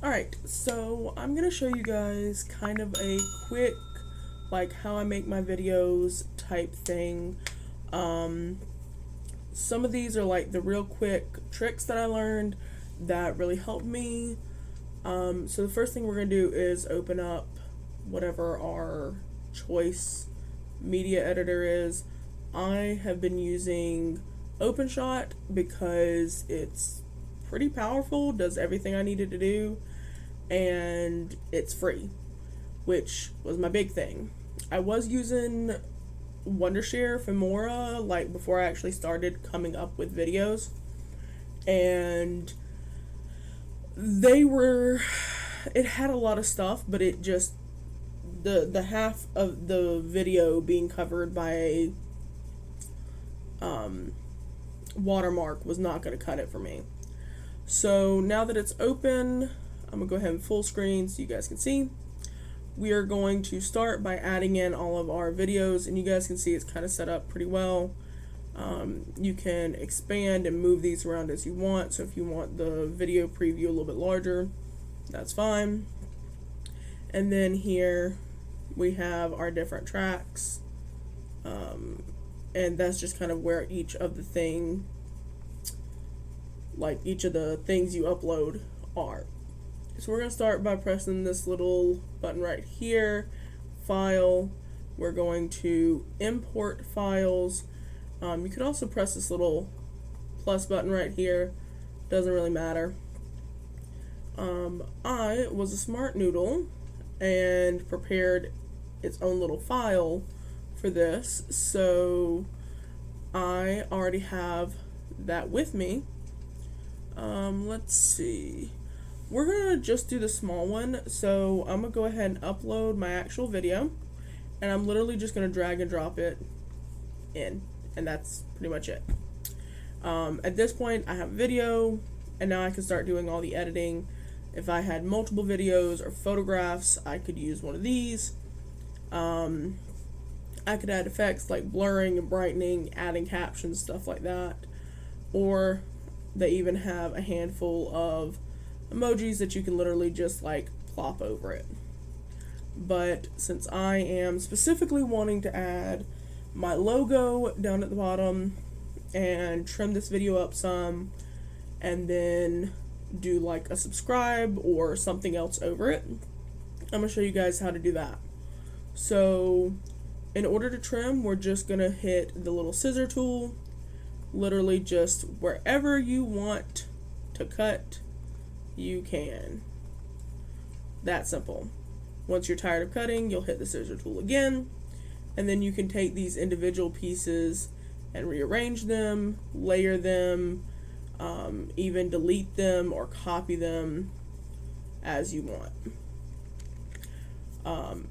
Alright, so I'm going to show you guys kind of a quick, like, how I make my videos type thing. Some of these are like the real quick tricks that I learned that really helped me. So the first thing we're going to do is open up whatever our choice media editor is. I have been using Openshot because it's pretty powerful, does everything I needed to do, and it's free, which was my big thing. I was using Wondershare Filmora like before I actually started coming up with videos, and it had a lot of stuff, but it just the half of the video being covered by a watermark was not going to cut it for me. So now that it's open, I'm going to go ahead and full screen so you guys can see. We are going to start by adding in all of our videos, and you guys can see it's kind of set up pretty well. You can expand and move these around as you want, so if you want the video preview a little bit larger, that's fine. And then here we have our different tracks, and that's just kind of where each of the things you upload are. So we're going to start by pressing this little button right here, File. We're going to import files. You could also press this little plus button right here, doesn't really matter. I was a smart noodle and prepared its own little file for this, so I already have that with me. Let's see. We're gonna just do the small one, so I'm gonna go ahead and upload my actual video, and I'm literally just gonna drag and drop it in, and that's pretty much it. At this point, I have a video, and now I can start doing all the editing. If I had multiple videos or photographs, I could use one of these. I could add effects like blurring and brightening, adding captions, stuff like that. Or they even have a handful of emojis that you can literally just like plop over it. But since I am specifically wanting to add my logo down at the bottom and trim this video up some, and then do like a subscribe or something else over it, I'm going to show you guys how to do that. So in order to trim, we're just going to hit the little scissor tool, literally just wherever you want to cut, you can. That simple. Once you're tired of cutting, you'll hit the scissor tool again, and then you can take these individual pieces and rearrange them, layer them, even delete them or copy them as you want.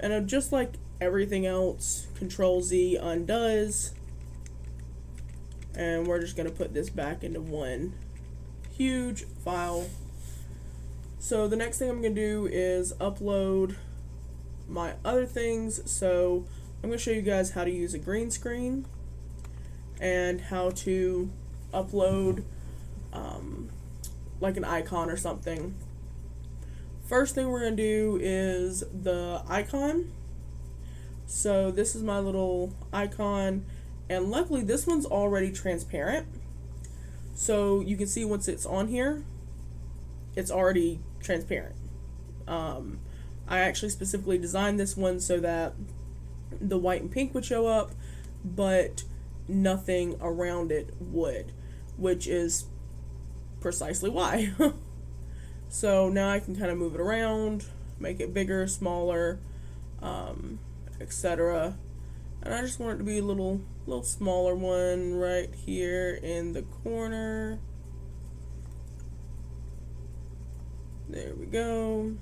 And just like everything else, Control Z undoes, and we're just going to put this back into one huge file. So the next thing I'm going to do is upload my other things. So I'm going to show you guys how to use a green screen and how to upload like an icon or something. First thing we're going to do is the icon. So this is my little icon, and luckily this one's already transparent, so you can see once it's on here, it's already transparent. I actually specifically designed this one so that the white and pink would show up, but nothing around it would, which is precisely why. So now I can kind of move it around, make it bigger, smaller, etc. And I just want it to be a little smaller one right here in the corner. There we go.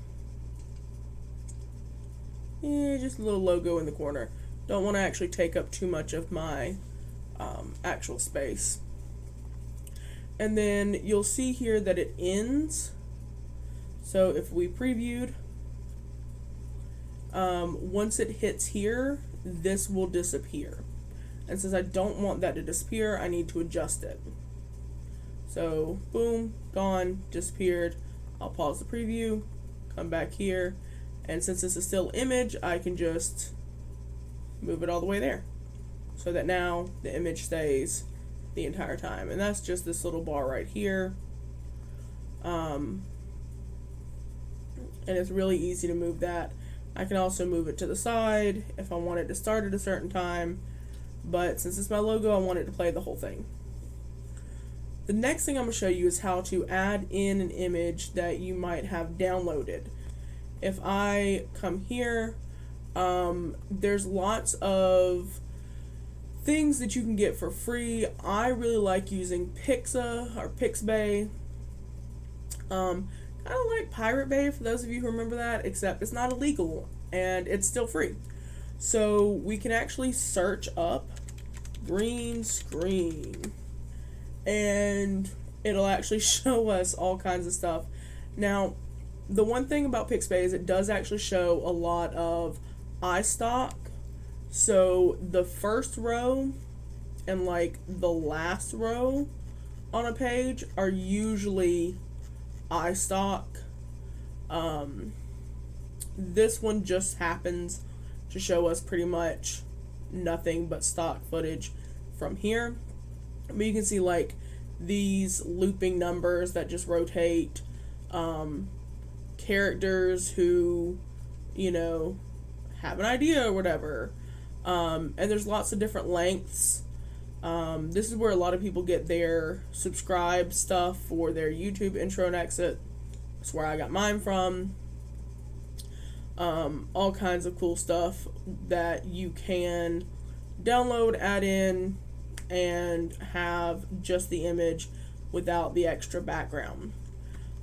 Yeah, just a little logo in the corner. Don't want to actually take up too much of my actual space. And then you'll see here that it ends. So if we previewed, once it hits here, this will disappear. And since I don't want that to disappear, I need to adjust it. So boom, gone, disappeared. I'll pause the preview, come back here, and since this is still image, I can just move it all the way there so that now the image stays the entire time. And that's just this little bar right here. And it's really easy to move that. I can also move it to the side if I want it to start at a certain time, but since it's my logo, I want it to play the whole thing. The next thing I'm going to show you is how to add in an image that you might have downloaded. If I come here, there's lots of things that you can get for free. I really like using Pixa or Pixabay. Kind of like Pirate Bay, for those of you who remember that, except it's not illegal and it's still free. So we can actually search up green screen and it'll actually show us all kinds of stuff. Now, the one thing about Pixabay is it does actually show a lot of iStock. So the first row and like the last row on a page are usually iStock. This one just happens to show us pretty much nothing but stock footage from here. But you can see like these looping numbers that just rotate, characters who, you know, have an idea or whatever. And there's lots of different lengths. This is where a lot of people get their subscribe stuff for their YouTube intro and exit. That's where I got mine from. All kinds of cool stuff that you can download, add in, and have just the image without the extra background.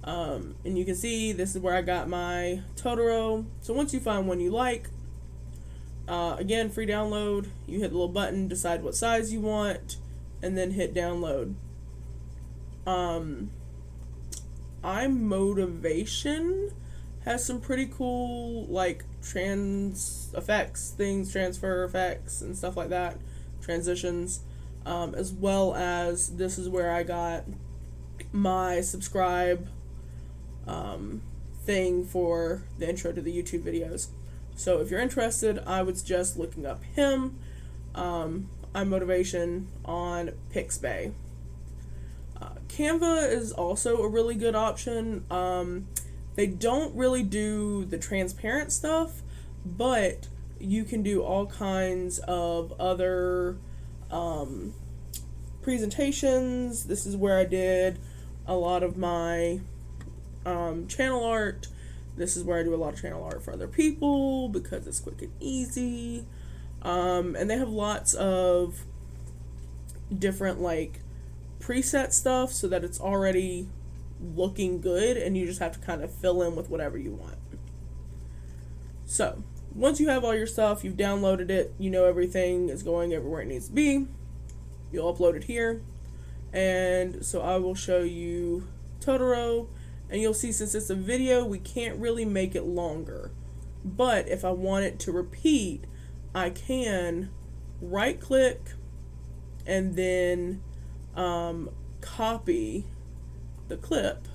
And you can see this is where I got my Totoro. So once you find one you like, again, free download, you hit the little button, decide what size you want, and then hit download. iMotivation has some pretty cool like transfer effects and stuff like that, transitions, as well as this is where I got my subscribe thing for the intro to the YouTube videos. So if you're interested, I would suggest looking up him, iMotivation on Pixabay. Canva is also a really good option. They don't really do the transparent stuff, but you can do all kinds of other presentations. This is where I did a lot of my channel art. This is where I do a lot of channel art for other people because it's quick and easy. And they have lots of different like preset stuff so that it's already looking good and you just have to kind of fill in with whatever you want. So once you have all your stuff, you've downloaded it, you know everything is going everywhere it needs to be, you'll upload it here. And so I will show you Totoro, and you'll see since it's a video we can't really make it longer, but if I want it to repeat, I can right click and then copy the clip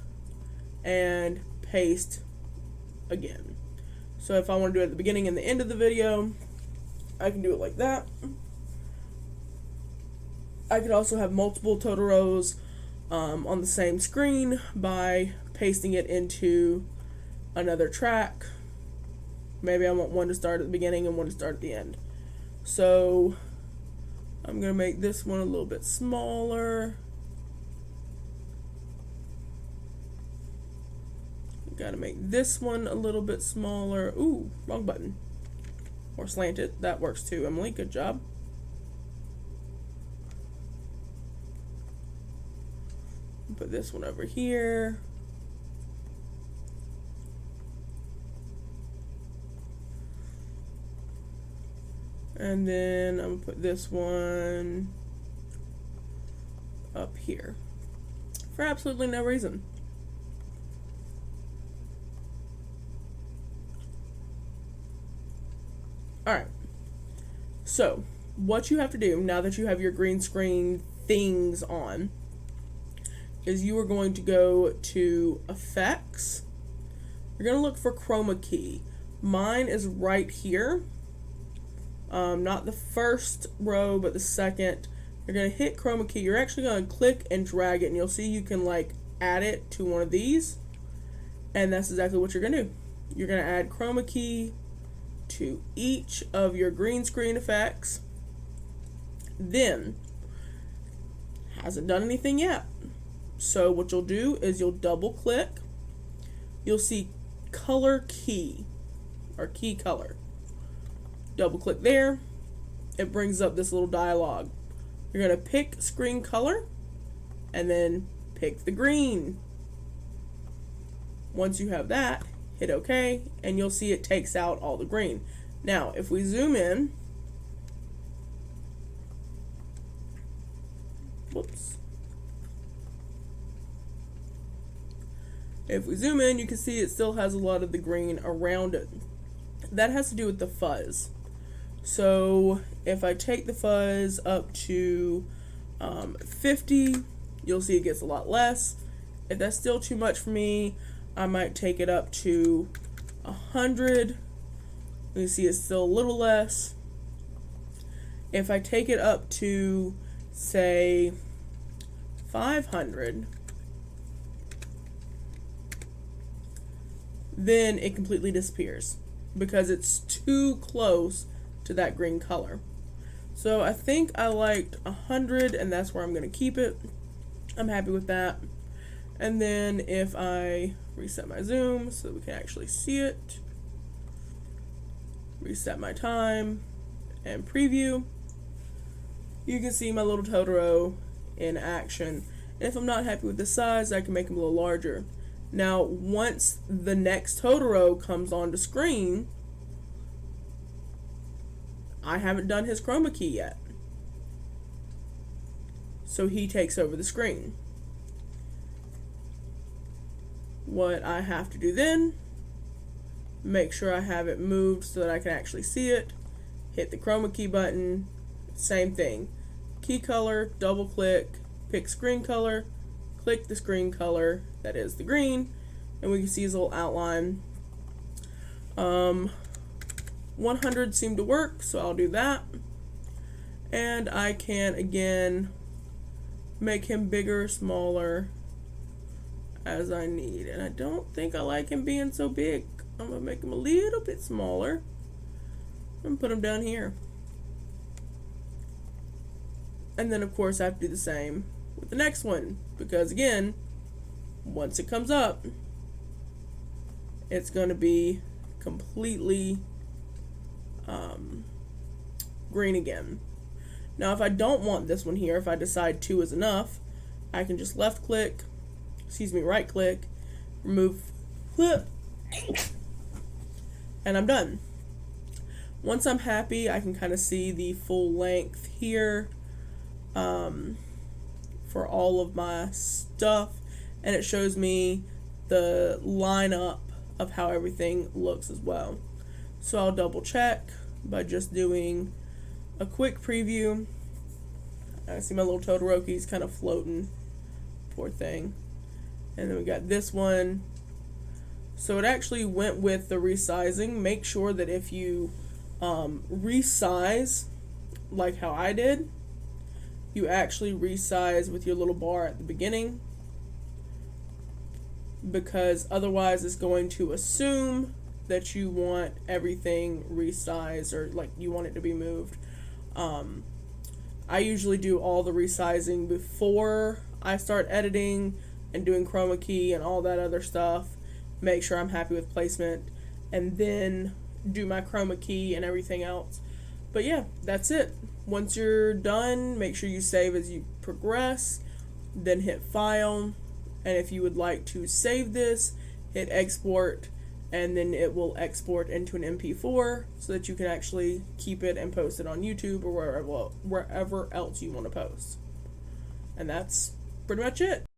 and paste again. So if I want to do it at the beginning and the end of the video, I can do it like that. I could also have multiple Totoros on the same screen by pasting it into another track. Maybe I want one to start at the beginning and one to start at the end. So I'm going to make this one a little bit smaller. Got to make this one a little bit smaller. Ooh, wrong button. Or slanted. That works too, Emily. Good job. Put this one over here. And then I'm going to put this one up here. For absolutely no reason. Alright, so what you have to do now that you have your green screen things on is you are going to go to Effects. You're going to look for Chroma Key. Mine is right here. Not the first row, but the second. You're going to hit Chroma Key. You're actually going to click and drag it, and you'll see you can like add it to one of these. And that's exactly what you're going to do. You're going to add Chroma Key to each of your green screen effects. Then, hasn't done anything yet. So what you'll do is you'll double click. You'll see color key or key color. Double click there. It brings up this little dialog. You're going to pick screen color and then pick the green. Once you have that, hit OK, and you'll see it takes out all the green. Now, if we zoom in, whoops. If we zoom in, you can see it still has a lot of the green around it. That has to do with the fuzz. So if I take the fuzz up to 50, you'll see it gets a lot less. If that's still too much for me, I might take it up to 100. You see it's still a little less. If I take it up to, say, 500, then it completely disappears because it's too close to that green color. So I think I liked 100, and that's where I'm going to keep it. I'm happy with that. And then if I reset my zoom so that we can actually see it, reset my time, and preview, you can see my little Totoro in action. And if I'm not happy with the size, I can make him a little larger. Now, once the next Totoro comes onto screen, I haven't done his Chroma Key yet. So he takes over the screen. What I have to do then, make sure I have it moved so that I can actually see it, hit the Chroma Key button, same thing. Key color, double click, pick screen color, click the screen color, that is the green, and we can see his little outline. 100 seemed to work, so I'll do that. And I can, again, make him bigger, smaller, as I need. And I don't think I like him being so big. I'm going to make him a little bit smaller and put him down here. And then, of course, I have to do the same with the next one, because again, once it comes up, it's going to be completely green again. Now, if I don't want this one here, if I decide 2 is enough, I can just right click, remove clip, and I'm done. Once I'm happy, I can kind of see the full length here for all of my stuff, and it shows me the lineup of how everything looks as well. So I'll double check by just doing a quick preview. I see my little Todoroki's kind of floating, poor thing. And then we got this one. So it actually went with the resizing. Make sure that if you resize like how I did, you actually resize with your little bar at the beginning, because otherwise it's going to assume that you want everything resized, or like you want it to be moved. I usually do all the resizing before I start editing and doing Chroma Key and all that other stuff. Make sure I'm happy with placement, and then do my Chroma Key and everything else. But yeah, that's it. Once you're done, make sure you save as you progress, then hit File, and if you would like to save this, hit Export, and then it will export into an MP4 so that you can actually keep it and post it on YouTube or wherever else you want to post. And that's pretty much it.